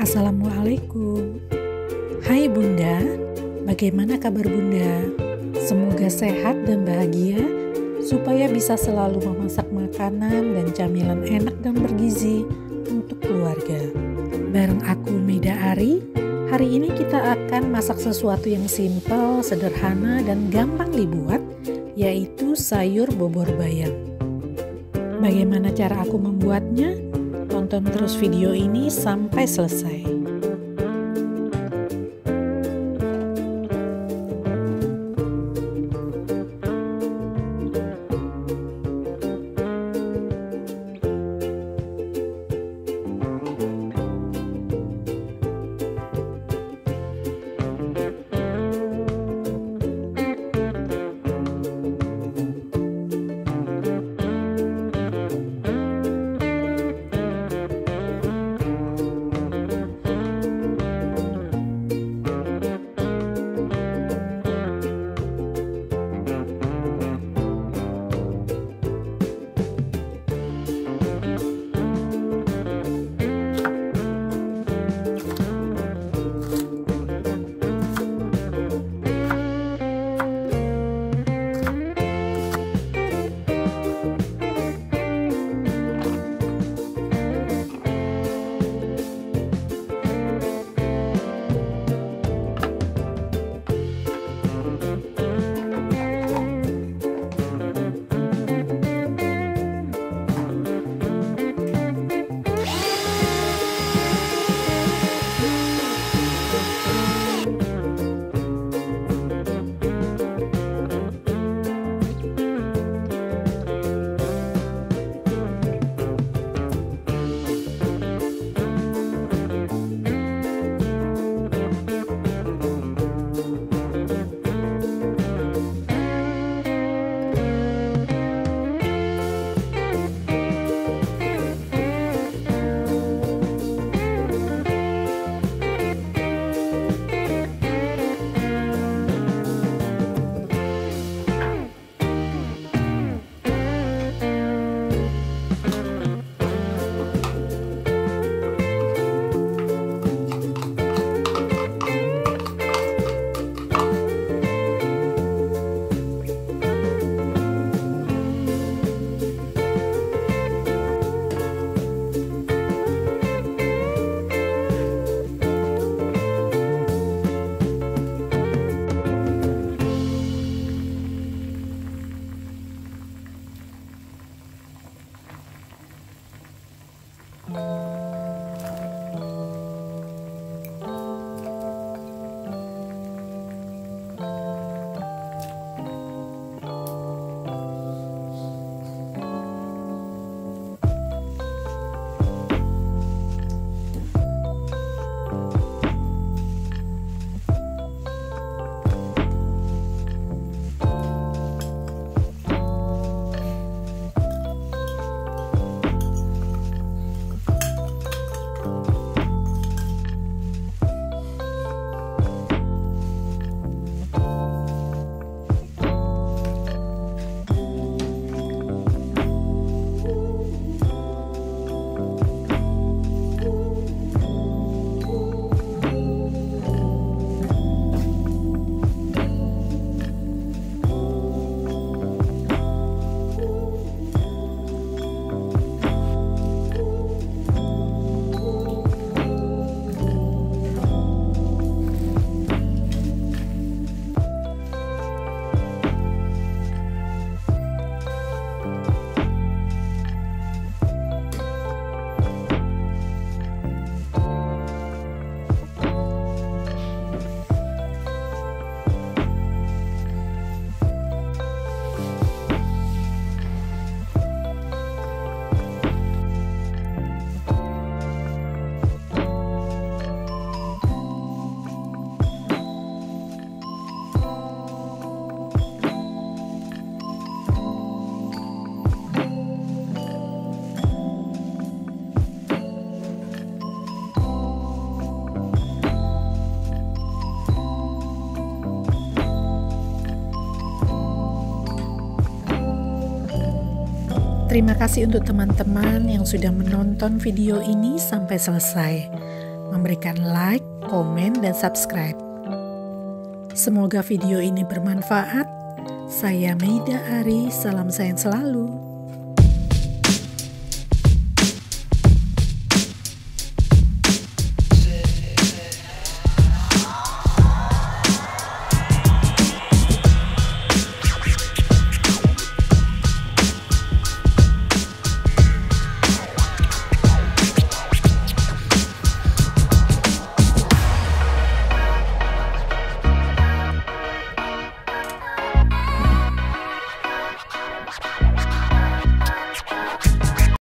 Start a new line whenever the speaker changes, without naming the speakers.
Assalamualaikum. Hai Bunda, bagaimana kabar Bunda? Semoga sehat dan bahagia supaya bisa selalu memasak makanan dan camilan enak dan bergizi untuk keluarga. Bareng aku Meda Ari, hari ini kita akan masak sesuatu yang simpel, sederhana dan gampang dibuat, yaitu sayur bobor bayam. Bagaimana cara aku membuatnya? Tonton terus video ini sampai selesai. Terima kasih untuk teman-teman yang sudah menonton video ini sampai selesai. memberikan like, komen, dan subscribe. Semoga video ini bermanfaat. Saya Meida Ari, salam sayang selalu.